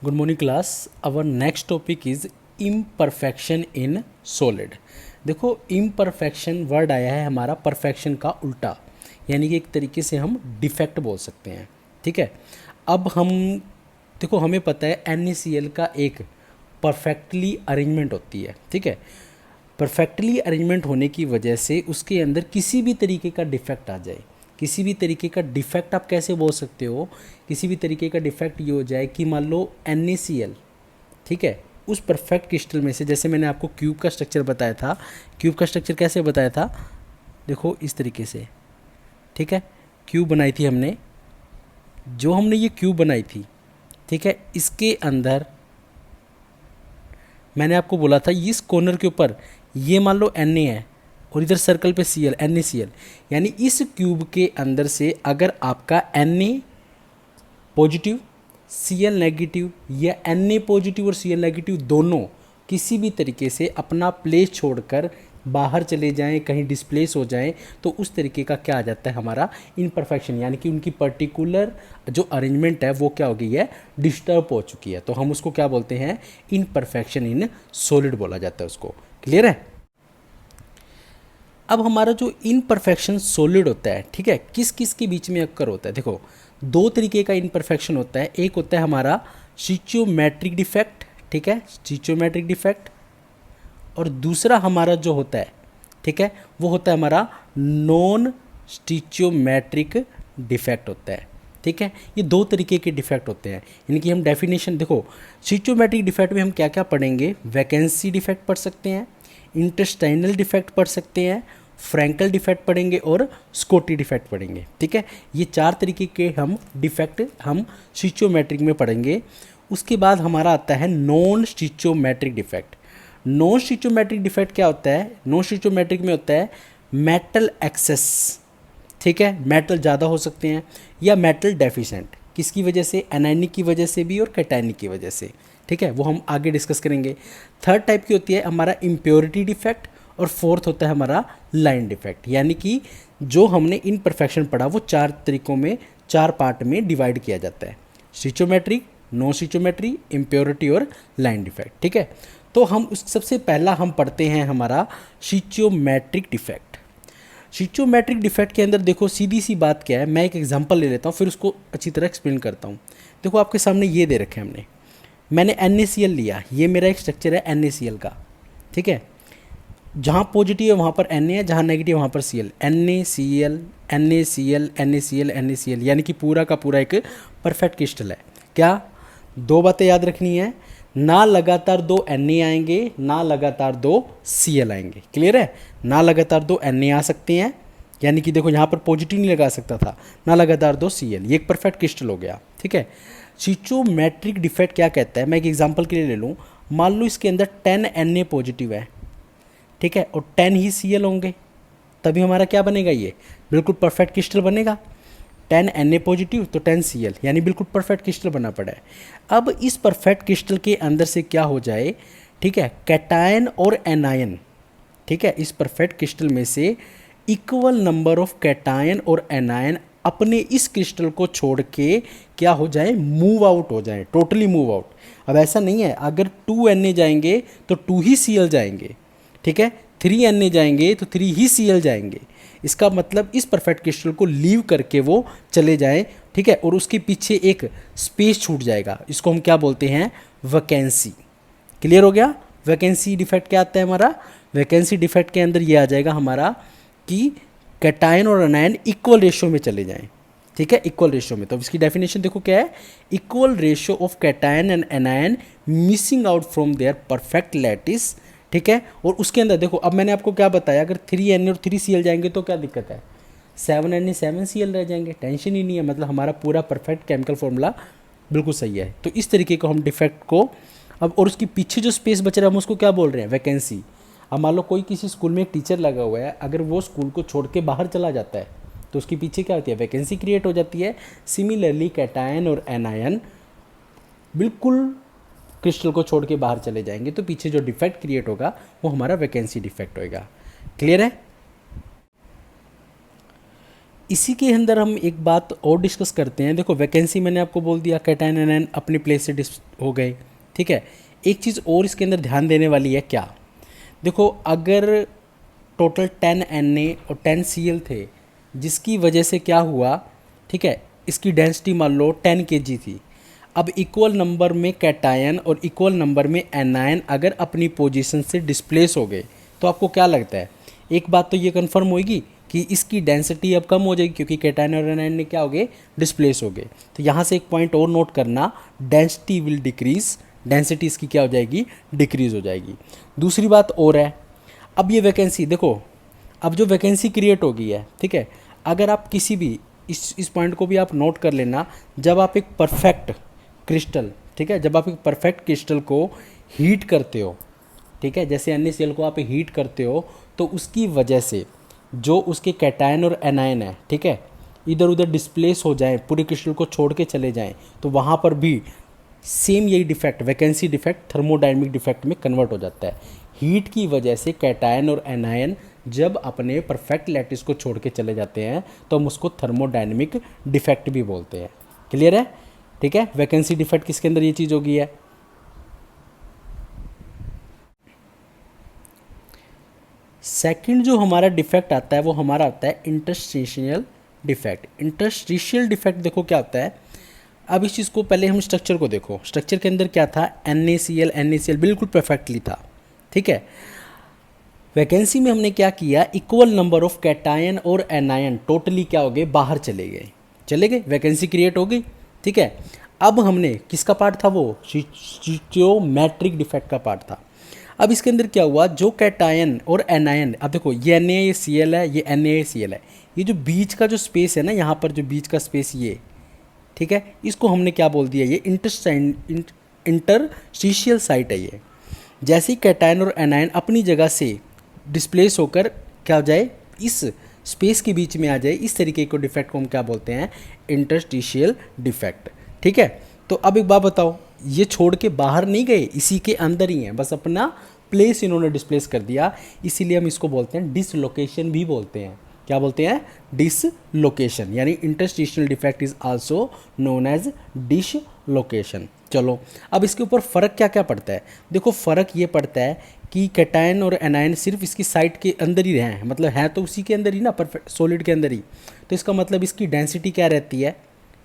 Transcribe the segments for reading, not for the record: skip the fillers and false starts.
Good morning class. Our next topic is imperfection in solid. देखो, imperfection word आया है हमारा परफेक्शन का उल्टा, यानी कि एक तरीके से हम डिफेक्ट बोल सकते हैं। ठीक है, अब हम देखो, हमें पता है NaCl का एक परफेक्टली अरेंजमेंट होती है। ठीक है, परफेक्टली अरेंजमेंट होने की वजह से उसके अंदर किसी भी तरीके का डिफेक्ट आ जाए, किसी भी तरीके का डिफेक्ट आप कैसे बोल सकते हो, किसी भी तरीके का डिफेक्ट ये हो जाए कि मान लो NaCl, ठीक है, उस परफेक्ट क्रिस्टल में से, जैसे मैंने आपको क्यूब का स्ट्रक्चर बताया था, क्यूब का स्ट्रक्चर कैसे बताया था, देखो इस तरीके से। ठीक है, क्यूब बनाई थी हमने, जो हमने ये क्यूब बनाई थी, ठीक है, इसके अंदर मैंने आपको बोला था इस कॉर्नर के ऊपर ये मान लो Na है और इधर सर्कल पे Cl, NaCl, यानी इस क्यूब के अंदर से अगर आपका Na पॉजिटिव Cl नेगेटिव या Na पॉजिटिव और Cl नेगेटिव दोनों किसी भी तरीके से अपना प्लेस छोड़कर बाहर चले जाएं, कहीं डिस्प्लेस हो जाएं, तो उस तरीके का क्या आ जाता है हमारा इनपरफेक्शन, यानी कि उनकी पर्टिकुलर जो अरेंजमेंट है वो क्या हो गई है, डिस्टर्ब हो चुकी है। तो हम उसको क्या बोलते हैं, इनपरफेक्शन इन सॉलिड बोला जाता है उसको। क्लियर है? अब हमारा जो इनपरफेक्शन सॉलिड होता है, ठीक है, किस किस के बीच में अक्कर होता है। देखो, दो तरीके का इनपरफेक्शन होता है। एक होता है हमारा स्टिचियोमेट्रिक डिफेक्ट, ठीक है, स्टिचियोमेट्रिक डिफेक्ट, और दूसरा हमारा जो होता है, ठीक है, वो होता है हमारा नॉन स्टिचियोमेट्रिक डिफेक्ट होता है। ठीक है, ये दो तरीके के डिफेक्ट होते हैं। यानी कि हम डेफिनेशन देखो, स्टिचियोमेट्रिक डिफेक्ट में हम क्या क्या पढ़ेंगे, वैकेंसी डिफेक्ट पढ़ सकते हैं, इंटेस्टाइनल डिफेक्ट पढ़ सकते हैं, फ्रैंकल डिफेक्ट पढ़ेंगे और स्कोटी डिफेक्ट पढ़ेंगे। ठीक है, ये चार तरीके के हम डिफेक्ट हम स्टिचियोमेट्रिक में पढ़ेंगे। उसके बाद हमारा आता है नॉन स्टिचियोमेट्रिक डिफेक्ट। नॉन स्टिचियोमेट्रिक डिफेक्ट क्या होता है, नॉन स्टिचियोमेट्रिक में होता है मेटल एक्सेस। ठीक है, मेटल ज़्यादा हो सकते हैं या मेटल डेफिशिएंट, किसकी वजह से, एनायनिक की वजह से भी और कैटायनिक की वजह से। ठीक है, वो हम आगे डिस्कस करेंगे। थर्ड टाइप की होती है हमारा इम्प्योरिटी डिफेक्ट, और फोर्थ होता है हमारा लाइन डिफेक्ट। यानी कि जो हमने इनपरफेक्शन पढ़ा वो चार तरीकों में, चार पार्ट में डिवाइड किया जाता है, स्टिचियोमेट्रिक, नॉन स्टिचियोमेट्री, इम्प्योरिटी और लाइन डिफेक्ट। ठीक है, तो हम उस सबसे पहला हम पढ़ते हैं हमारा स्टिचियोमेट्रिक डिफेक्ट। स्टिचियोमेट्रिक डिफेक्ट के अंदर देखो सीधी सी बात क्या है, मैं एक एग्जांपल ले लेता हूँ फिर उसको अच्छी तरह एक्सप्लेन करता हूँ। देखो आपके सामने ये दे रखे हैं मैंने NaCl लिया, ये मेरा एक स्ट्रक्चर है NaCl का। ठीक है, जहाँ पॉजिटिव है वहाँ पर Na है, जहाँ नेगेटिव है वहाँ पर Cl, NaCl NaCl NaCl NaCl, यानी कि पूरा का पूरा एक परफेक्ट क्रिस्टल है। क्या, दो बातें याद रखनी है, ना लगातार दो Na आएंगे, ना लगातार दो Cl आएंगे। क्लियर है? ना लगातार दो Na आ सकते हैं, यानी कि देखो यहाँ पर पॉजिटिव नहीं लगा सकता था, ना लगातार दो Cl, ये एक परफेक्ट क्रिस्टल हो गया। ठीक है, स्टिचियोमेट्रिक डिफेक्ट क्या कहता है, मैं एक एग्जांपल के लिए ले लूँ, मान लो इसके अंदर 10 Na पॉजिटिव है, ठीक है, और 10 ही Cl होंगे, तभी हमारा क्या बनेगा, ये बिल्कुल परफेक्ट क्रिस्टल बनेगा। 10 Na पॉजिटिव तो 10 Cl, यानी बिल्कुल परफेक्ट क्रिस्टल बना पड़ा है। अब इस परफेक्ट क्रिस्टल के अंदर से क्या हो जाए, ठीक है, कैटायन और एनायन, ठीक है, इस परफेक्ट क्रिस्टल में से इक्वल नंबर ऑफ कैटायन और एनायन अपने इस क्रिस्टल को छोड़ के क्या हो जाए, मूव आउट हो जाए, टोटली मूव आउट। अब ऐसा नहीं है अगर 2 Na जाएंगे तो 2 ही Cl जाएंगे, ठीक है, 3 Na जाएंगे तो 3 ही Cl जाएंगे। इसका मतलब इस परफेक्ट क्रिस्टल को लीव करके वो चले जाएं, ठीक है, और उसके पीछे एक स्पेस छूट जाएगा, इसको हम क्या बोलते हैं, वैकेंसी। क्लियर हो गया? वैकेंसी डिफेक्ट क्या आता है हमारा, वैकेंसी डिफेक्ट के अंदर ये आ जाएगा हमारा कि कैटायन और एनायन इक्वल रेशियो में चले जाएं। ठीक है, इक्वल रेशियो में। तो इसकी डेफिनेशन देखो क्या है, equal ratio of cation and anion missing out from their perfect lattice. ठीक है, और उसके अंदर देखो, अब मैंने आपको क्या बताया, अगर 3 Na और 3 Cl जाएंगे तो क्या दिक्कत है, 7 Na 7 Cl रह जाएंगे, टेंशन ही नहीं है, मतलब हमारा पूरा परफेक्ट केमिकल फॉर्मूला बिल्कुल सही है। तो इस तरीके को हम डिफेक्ट को, अब और उसके पीछे जो स्पेस बच रहा है हम उसको क्या बोल रहे हैं, वैकेंसी। अब मान लो कोई किसी स्कूल में एक टीचर लगा हुआ है, अगर वो स्कूल को छोड़ के बाहर चला जाता है तो उसके पीछे क्या होती है, वैकेंसी क्रिएट हो जाती है। सिमिलरली कैटायन और एनायन बिल्कुल क्रिस्टल को छोड़ के बाहर चले जाएंगे तो पीछे जो डिफेक्ट क्रिएट होगा वो हमारा वैकेंसी डिफेक्ट होएगा। क्लियर है? इसी के अंदर हम एक बात और डिस्कस करते हैं। देखो वैकेंसी मैंने आपको बोल दिया, कैटायन एनायन अपनी प्लेस से हो गए, ठीक है। एक चीज़ और इसके अंदर ध्यान देने वाली है क्या, देखो अगर टोटल 10 Na और 10 Cl थे, जिसकी वजह से क्या हुआ, ठीक है, इसकी डेंसिटी मान लो 10 kg थी। अब इक्वल नंबर में कैटायन और इक्वल नंबर में एनायन अगर अपनी पोजीशन से डिस्प्लेस हो गए, तो आपको क्या लगता है, एक बात तो ये कंफर्म होगी कि इसकी डेंसिटी अब कम हो जाएगी, क्योंकि कैटायन और एनायन ने क्या हो गए, डिस्प्लेस हो गए। तो यहाँ से एक पॉइंट और नोट करना, डेंसिटी विल डिक्रीज, डेंसिटी इसकी क्या हो जाएगी, डिक्रीज हो जाएगी। दूसरी बात और है, अब ये वैकेंसी देखो, अब जो वैकेंसी क्रिएट हो गई है, ठीक है, अगर आप किसी भी इस पॉइंट को भी आप नोट कर लेना, जब आप एक परफेक्ट क्रिस्टल, ठीक है, जब आप एक परफेक्ट क्रिस्टल को हीट करते हो, ठीक है, जैसे NaCl को आप हीट करते हो, तो उसकी वजह से जो उसके कैटायन और एनायन है, ठीक है, इधर उधर डिस्प्लेस हो जाए, पूरे क्रिस्टल को छोड़ के चले जाएं, तो वहाँ पर भी सेम यही defect, vacancy defect thermodynamic defect में कन्वर्ट हो जाता है। हीट की वजह से कैटायन और एनायन जब अपने परफेक्ट लैटिस को छोड़ के चले जाते हैं, तो हम उसको थर्मोडायनेमिक डिफेक्ट भी बोलते हैं। क्लियर है, ठीक है। वैकेंसी डिफेक्ट किसके अंदर ये चीज़ होगी है। सेकंड जो हमारा डिफेक्ट आता है वो हमारा आता है इंटरस्टिशियल डिफेक्ट। इंटरस्टिशियल डिफेक्ट देखो क्या होता है, अब इस चीज़ को पहले हम स्ट्रक्चर को देखो, स्ट्रक्चर के अंदर क्या था, NaCl बिल्कुल परफेक्टली था, ठीक है। वैकेंसी में हमने क्या किया, इक्वल नंबर ऑफ कैटायन और एनायन टोटली क्या हो गए, बाहर चले गए, वैकेंसी क्रिएट हो गई, ठीक है। अब हमने किसका पार्ट था, वो स्टिचियोमेट्रिक डिफेक्ट का पार्ट था। अब इसके अंदर क्या हुआ, जो कैटायन और एनायन, अब देखो ये NaCl है, ये NaCl है, ये जो बीच का जो स्पेस है ना, यहाँ पर जो बीच का स्पेस ये, ठीक है, इसको हमने क्या बोल दिया, ये इंटरस्टिशियल साइट है ये। जैसे ही कैटायन और एनायन अपनी जगह से डिस्प्लेस होकर क्या हो जाए, इस स्पेस के बीच में आ जाए, इस तरीके को डिफेक्ट को हम क्या बोलते हैं, इंटरस्टिशियल डिफेक्ट, ठीक है। तो अब एक बात बताओ, ये छोड़ के बाहर नहीं गए, इसी के अंदर ही हैं, बस अपना प्लेस इन्होंने डिस्प्लेस कर दिया, इसीलिए हम इसको बोलते हैं डिसलोकेशन भी बोलते हैं। क्या बोलते हैं, डिसलोकेशन, यानी interstitial defect is also known as dislocation. चलो अब इसके ऊपर फ़र्क क्या क्या पड़ता है, देखो फ़र्क ये पड़ता है कि कैटायन और एनायन सिर्फ इसकी साइट के अंदर ही रहे हैं, मतलब है तो उसी के अंदर ही ना, परफेक्ट सॉलिड के अंदर ही, तो इसका मतलब इसकी डेंसिटी क्या रहती है,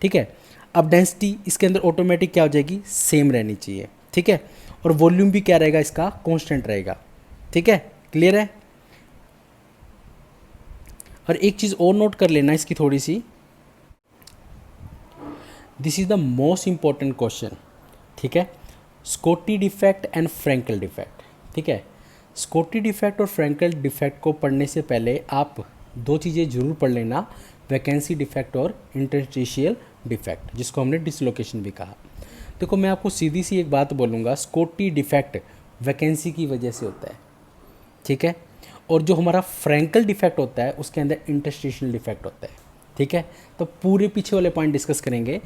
ठीक है। अब डेंसिटी इसके अंदर ऑटोमेटिक क्या हो जाएगी, सेम रहनी चाहिए, ठीक है। और वॉल्यूम भी क्या रहेगा, इसका कांस्टेंट रहेगा, ठीक है। क्लियर है। और एक चीज़ और नोट कर लेना इसकी थोड़ी सी, this is the most important question, ठीक है, Schottky defect and Frenkel defect, ठीक है। स्कॉटी डिफेक्ट और फ्रैंकल डिफेक्ट को पढ़ने से पहले आप दो चीज़ें जरूर पढ़ लेना, वैकेंसी डिफेक्ट और इंटरस्टिशियल डिफेक्ट, जिसको हमने डिसलोकेशन भी कहा। देखो मैं आपको सीधी सी एक बात बोलूँगा, स्कॉटी डिफेक्ट वैकेंसी की वजह से होता है, ठीक है, और जो हमारा फ्रैंकल डिफेक्ट होता है उसके अंदर इंटरस्टिशियल डिफेक्ट होता है, ठीक है। तो पूरे पीछे वाले पॉइंट डिस्कस करेंगे।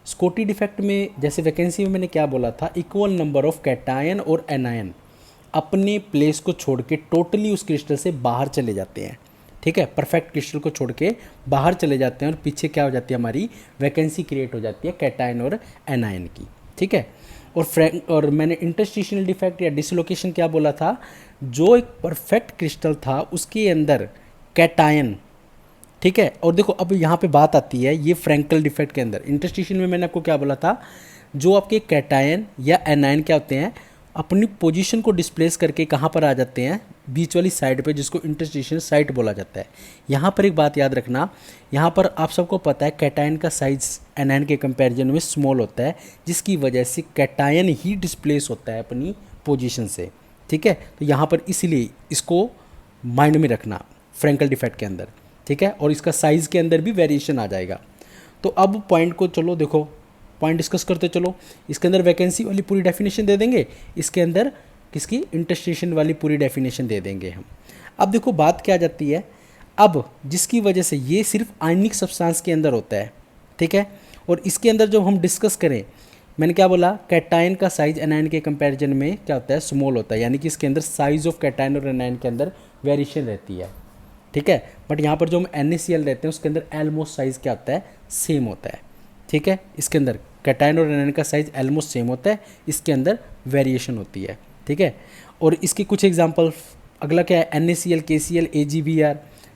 स्कॉटी डिफेक्ट में जैसे वैकेंसी में मैंने क्या बोला था, इक्वल नंबर ऑफ कैटायन और एनायन अपने प्लेस को छोड़ के टोटली उस क्रिस्टल से बाहर चले जाते हैं, ठीक है, परफेक्ट क्रिस्टल को छोड़ के बाहर चले जाते हैं, और पीछे क्या हो जाती है, हमारी वैकेंसी क्रिएट हो जाती है कैटायन और एनायन की, ठीक है। और मैंने इंटरस्टिशियल डिफेक्ट या डिसलोकेशन क्या बोला था, जो एक परफेक्ट क्रिस्टल था उसके अंदर कैटायन, ठीक है। और देखो अब यहाँ पे बात आती है, ये फ्रैंकल डिफेक्ट के अंदर इंटरस्टिशियल में मैंने आपको क्या बोला था, जो आपके कैटायन या एनायन क्या होते हैं, अपनी पोजीशन को डिस्प्लेस करके कहाँ पर आ जाते हैं, बीच वाली साइड पे, जिसको इंटरस्टिशियल साइट बोला जाता है। यहाँ पर एक बात याद रखना, यहाँ पर आप सबको पता है कैटायन का साइज एनायन के कंपैरिजन में स्मॉल होता है, जिसकी वजह से कैटायन ही डिस्प्लेस होता है अपनी पोजीशन से, ठीक है। तो यहाँ पर इसीलिए इसको माइंड में रखना फ्रैंकल डिफेक्ट के अंदर, ठीक है, और इसका साइज़ के अंदर भी वेरिएशन आ जाएगा। तो अब पॉइंट को चलो देखो, पॉइंट डिस्कस करते चलो। इसके अंदर वैकेंसी वाली पूरी डेफिनेशन दे देंगे, इसके अंदर किसकी, इंटरस्टिशियल वाली पूरी डेफिनेशन दे देंगे हम। अब देखो बात क्या आ जाती है, अब जिसकी वजह से ये सिर्फ आयनिक सब्सटेंस के अंदर होता है, ठीक है, और इसके अंदर जब हम डिस्कस करें, मैंने क्या बोला, कैटायन का साइज एनायन के कंपैरिजन में क्या होता है, स्मॉल होता है, यानी कि इसके अंदर साइज ऑफ कैटायन और एनायन के अंदर वेरिएशन रहती है, ठीक है। बट यहाँ पर जो हम NaCl रहते हैं उसके अंदर एलमोस्ट साइज़ क्या होता है, सेम होता है, ठीक है। इसके अंदर कैटायन और एनायन का साइज़ एलमोस्ट सेम होता है, इसके अंदर वेरिएशन होती है, ठीक है। और इसकी कुछ एग्जांपल, अगला क्या है, NaCl, KCl, AgBr,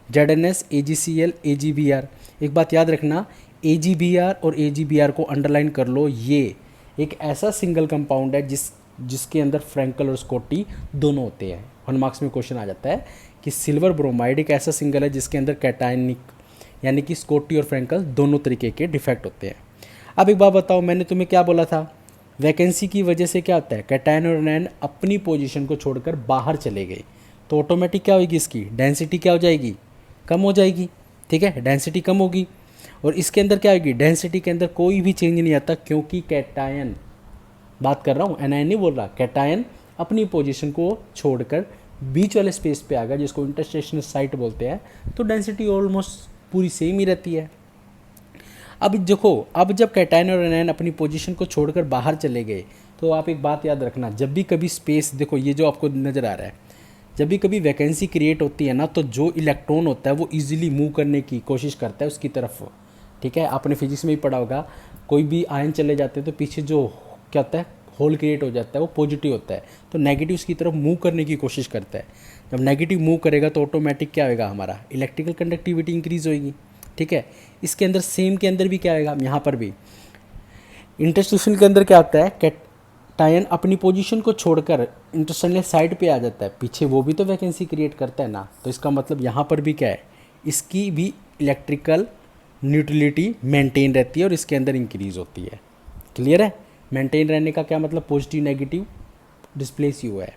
ZnS, AgCl, AgBr। एक बात याद रखना, AgBr और AgBr को अंडरलाइन कर लो, ये एक ऐसा सिंगल कंपाउंड है जिसके अंदर फ्रैंकल और स्कॉटी दोनों होते हैं। 1 मार्क्स में क्वेश्चन आ जाता है कि सिल्वर ब्रोमाइड एक ऐसा सिंगल है जिसके अंदर कैटायनिक यानी कि स्कॉटी और फ्रैंकल दोनों तरीके के डिफेक्ट होते हैं। अब एक बात बताओ, मैंने तुम्हें क्या बोला था, वैकेंसी की वजह से क्या होता है, कैटायन और एनायन अपनी पोजीशन को छोड़कर बाहर चले गए, तो ऑटोमेटिक क्या होगी, इसकी डेंसिटी क्या हो जाएगी, कम हो जाएगी, ठीक है, डेंसिटी कम होगी। और इसके अंदर क्या होगी, डेंसिटी के अंदर कोई भी चेंज नहीं आता, क्योंकि कैटायन, बात कर रहा हूँ एनायन नहीं बोल रहा, कैटायन अपनी पोजीशन को छोड़कर बीच वाले स्पेस पे आ गया जिसको इंटरस्टेशनल साइट बोलते हैं, तो डेंसिटी ऑलमोस्ट पूरी सेम ही रहती है। अब देखो, अब जब कैटायन और एनायन अपनी पोजीशन को छोड़कर बाहर चले गए, तो आप एक बात याद रखना, जब भी कभी स्पेस, देखो ये जो आपको नज़र आ रहा है, जब भी कभी वैकेंसी क्रिएट होती है ना, तो जो इलेक्ट्रॉन होता है वो इजीली मूव करने की कोशिश करता है उसकी तरफ, ठीक है। आपने फिजिक्स में भी पढ़ा होगा, कोई भी आयन चले जाते हैं तो पीछे जो क्या होता है, होल क्रिएट हो जाता है, वो पॉजिटिव होता है, तो नेगेटिव उसकी तरफ मूव करने की कोशिश करता है। जब नेगेटिव मूव करेगा तो ऑटोमेटिक क्या होगा, हमारा इलेक्ट्रिकल कंडक्टिविटी इंक्रीज होगी, ठीक है। इसके अंदर सेम के अंदर भी क्या आएगा, यहाँ पर भी इंटरस्टेशन के अंदर क्या होता है, कैटायन अपनी पोजीशन को छोड़कर इंटरस्टेशनल साइड पे आ जाता है, पीछे वो भी तो वैकेंसी क्रिएट करता है ना, तो इसका मतलब यहाँ पर भी क्या है, इसकी भी इलेक्ट्रिकल न्यूट्रलिटी मेंटेन रहती है और इसके अंदर इंक्रीज होती है। क्लियर है, मेंटेन रहने का क्या मतलब, पॉजिटिव नेगेटिव डिस्प्लेस ही हुआ है।